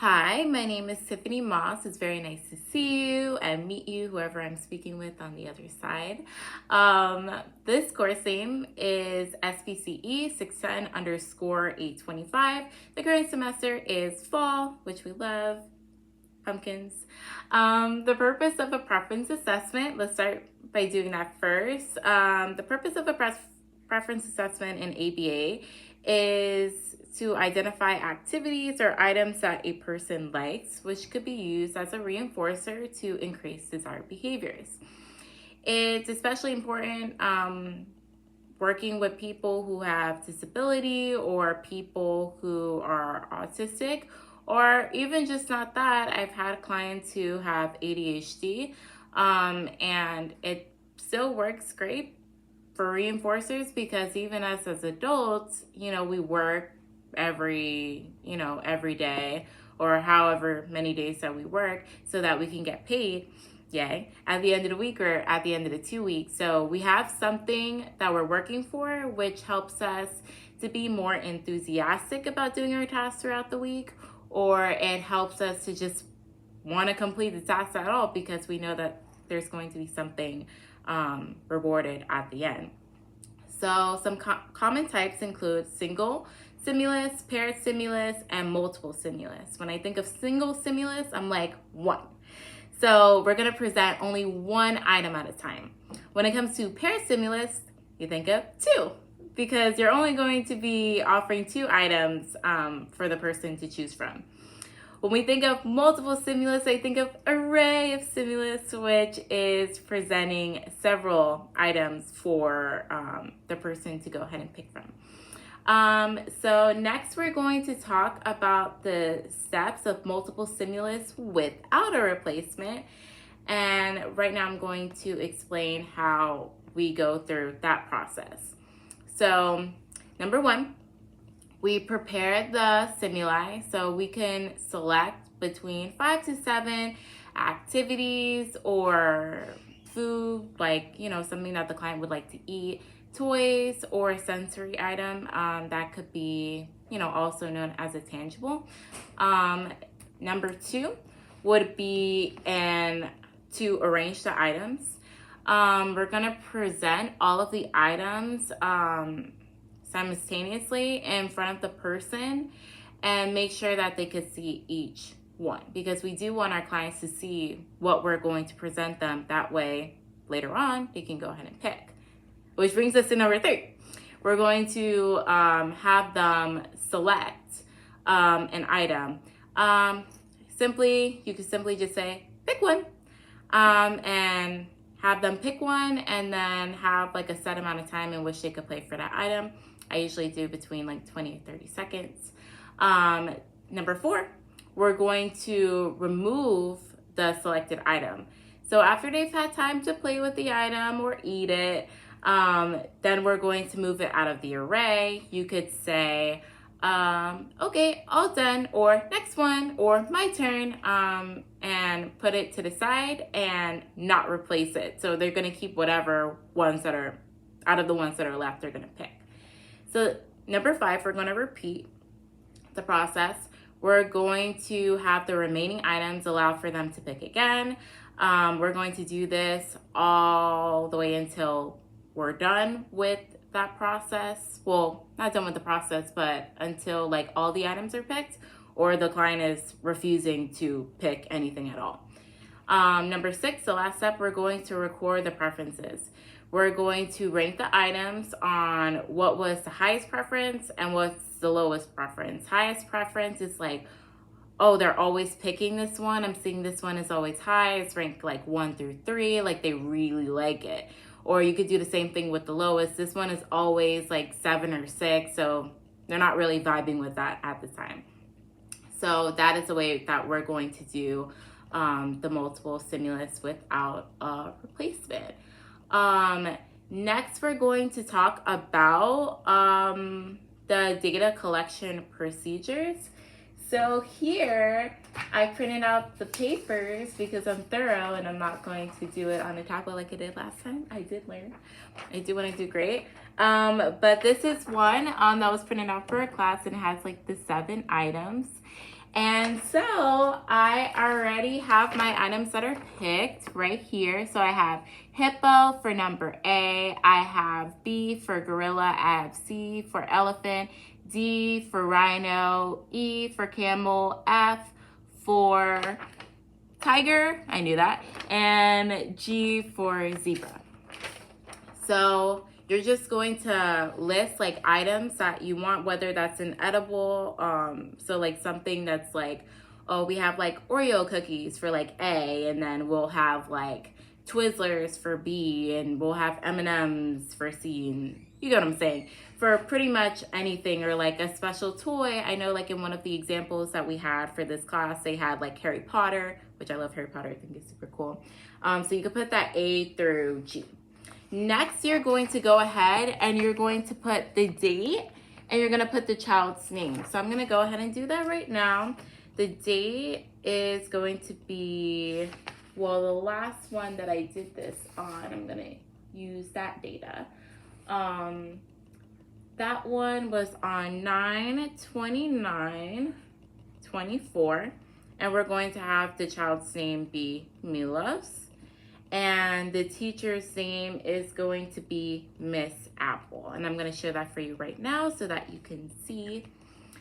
Hi, my name is Tiffany Moss. It's very nice to see you and meet you, whoever I'm speaking with on the other side. This course name is SPCE 610_825. The current semester is fall, which we love, pumpkins. The purpose of a preference assessment, let's start by doing that first. The purpose of a preference assessment in ABA is to identify activities or items that a person likes, which could be used as a reinforcer to increase desired behaviors. It's especially important working with people who have disability or people who are autistic, or even just not that. I've had clients who have ADHD, and it still works great for reinforcers because even as adults, we work every day or however many days that we work so that we can get paid, yay, at the end of the week or at the end of the 2 weeks. So we have something that we're working for, which helps us to be more enthusiastic about doing our tasks throughout the week, or it helps us to just want to complete the task at all because we know that there's going to be something rewarded at the end. So some common types include single stimulus, paired stimulus, and multiple stimulus. When I think of single stimulus, I'm like one. So we're gonna present only one item at a time. When it comes to paired stimulus, you think of two because you're only going to be offering two items for the person to choose from. When we think of multiple stimulus, I think of array of stimulus, which is presenting several items for the person to go ahead and pick from. So next we're going to talk about the steps of multiple stimulus without a replacement. And right now I'm going to explain how we go through that process. So number one, we prepare the stimuli so we can select between 5 to 7 activities or food, like, something that the client would like to eat, toys, or a sensory item that could be, also known as a tangible. Number two would be to arrange the items. We're gonna present all of the items simultaneously in front of the person and make sure that they could see each one because we do want our clients to see what we're going to present them. That way, later on, they can go ahead and pick. Which brings us to number 3. We're going to have them select an item. You could simply just say, pick one, and have them pick one and then have like a set amount of time in which they could play for that item. I usually do between like 20 or 30 seconds. Number 4, we're going to remove the selected item. So after they've had time to play with the item or eat it, then we're going to move it out of the array. You could say, okay, all done, or next one, or my turn, and put it to the side and not replace it. So they're gonna keep whatever ones that are, out of the ones that are left, they're gonna pick. So number 5, we're gonna repeat the process. We're going to have the remaining items allow for them to pick again. We're going to do this all the way until we're done with that process. Well, not done with the process, but until like all the items are picked or the client is refusing to pick anything at all. Number 6, the last step, we're going to record the preferences. We're going to rank the items on what was the highest preference and what's the lowest preference. Highest preference is like, oh, they're always picking this one. I'm seeing this one is always high. It's ranked like 1 through 3, like they really like it. Or you could do the same thing with the lowest. This one is always like 7 or 6, so they're not really vibing with that at the time. So that is the way that we're going to do the multiple stimulus without a replacement. Next, we're going to talk about the data collection procedures. So here, I printed out the papers because I'm thorough and I'm not going to do it on a tablet like I did last time. I did learn. I do want to do great. But this is one that was printed out for a class and it has like the 7 items. And so I already have my items that are picked right here. So I have hippo for number A, I have B for gorilla, I have C for elephant, D for rhino, E for camel, F for tiger, I knew that, and G for zebra. So you're just going to list like items that you want, whether that's an edible, so like something that's like, oh, we have like Oreo cookies for like A, and then we'll have like Twizzlers for B, and we'll have M&Ms for C, and you get what I'm saying, for pretty much anything, or like a special toy. I know like in one of the examples that we had for this class, they had like Harry Potter, which I love Harry Potter, I think it's super cool. So you could put that A through G. Next, you're going to go ahead and you're going to put the date and you're going to put the child's name. So I'm going to go ahead and do that right now. The date is going to be, well, the last one that I did this on, I'm going to use that data. That one was on 9/29/24, and we're going to have the child's name be Milos. And the teacher's name is going to be Miss Apple. And I'm going to share that for you right now so that you can see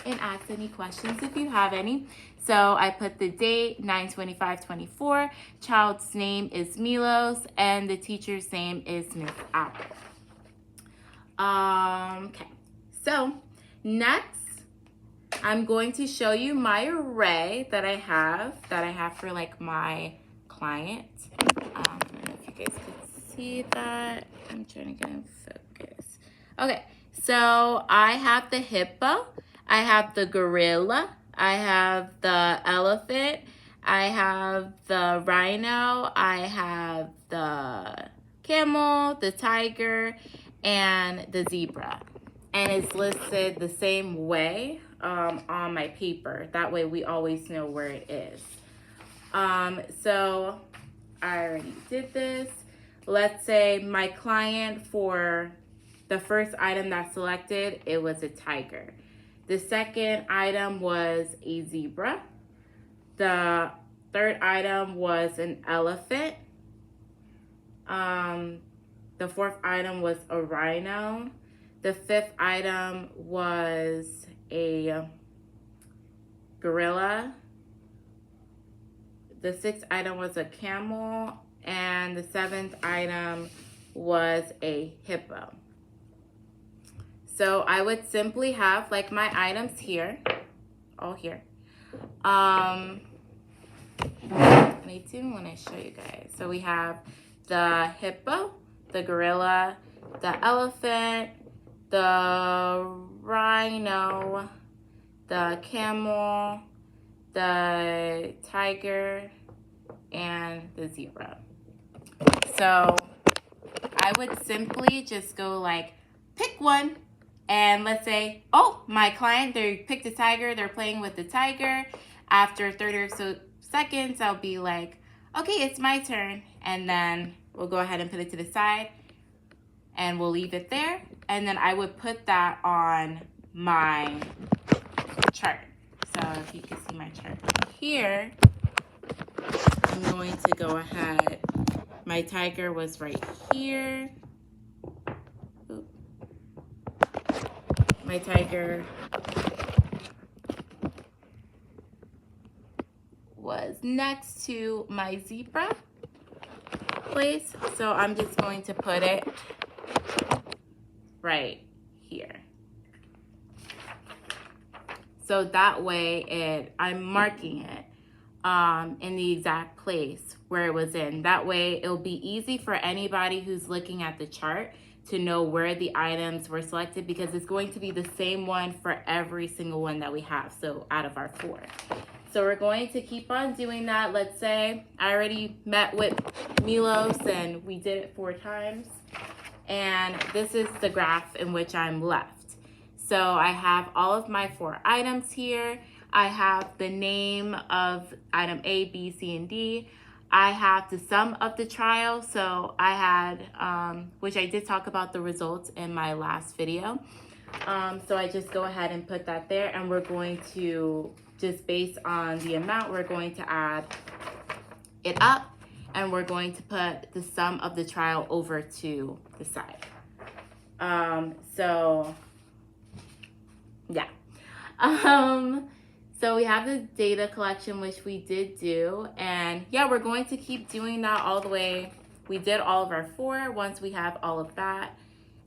and ask any questions if you have any. So I put the date, 9/25/24. Child's name is Milos, and the teacher's name is Miss Apple. Okay, so next I'm going to show you my array that I have for like my client. I don't know if you guys can see that. I'm trying to get in focus. Okay, so I have the hippo, I have the gorilla, I have the elephant, I have the rhino, I have the camel, the tiger, and the zebra. And it's listed the same way on my paper. That way we always know where it is. So I already did this. Let's say my client, for the first item that's selected, it was a tiger. The second item was a zebra. The third item was an elephant. The fourth item was a rhino. The fifth item was a gorilla. The sixth item was a camel, and the seventh item was a hippo. So I would simply have like my items here, all here. I do want to show you guys. So we have the hippo, the gorilla, the elephant, the rhino, the camel, the tiger, and the zebra. So I would simply just go like, pick one, and let's say, oh, my client, they picked a tiger, they're playing with the tiger. After 30 or so seconds, I'll be like, okay, it's my turn, and then we'll go ahead and put it to the side, and we'll leave it there, and then I would put that on my chart. So if you can see my chart here, I'm going to go ahead. My tiger was right here. Oop. My tiger was next to my zebra place. So I'm just going to put it right here. So that way I'm marking it in the exact place where it was in. That way it'll be easy for anybody who's looking at the chart to know where the items were selected, because it's going to be the same one for every single one that we have, so out of our 4. So we're going to keep on doing that. Let's say I already met with Milos and we did it 4 times. And this is the graph in which I'm left. So I have all of my 4 items here. I have the name of item A, B, C, and D. I have the sum of the trial. So I had, which I did talk about the results in my last video. So I just go ahead and put that there, and we're going to just based on the amount, we're going to add it up, and we're going to put the sum of the trial over to the side. So yeah. So we have the data collection, which we did do, and yeah, we're going to keep doing that all the way. We did all of our 4. Once we have all of that,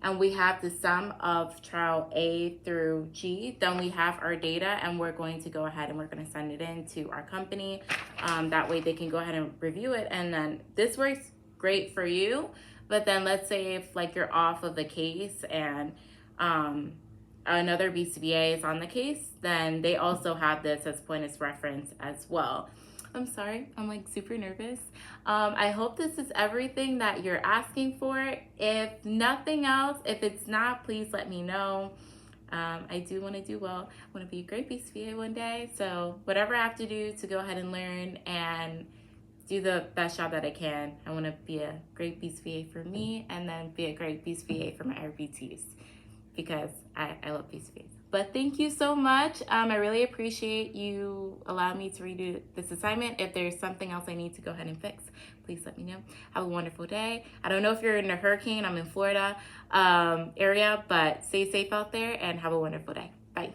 and we have the sum of trial A through G, then we have our data, and we're going to go ahead and we're going to send it in to our company. That way they can go ahead and review it, and then this works great for you. But then let's say if like you're off of the case and another BCBA is on the case, then they also have this as point of reference as well. I'm sorry, I'm like super nervous. I hope this is everything that you're asking for. If nothing else, if it's not, please let me know. I do want to do well. I want to be a great BCBA one day. So whatever I have to do to go ahead and learn and do the best job that I can. I want to be a great BCBA for me, and then be a great BCBA for my RBTs, because I love BCBAs. But thank you so much. I really appreciate you allowing me to redo this assignment. If there's something else I need to go ahead and fix, please let me know. Have a wonderful day. I don't know if you're in a hurricane. I'm in Florida area, but stay safe out there and have a wonderful day. Bye.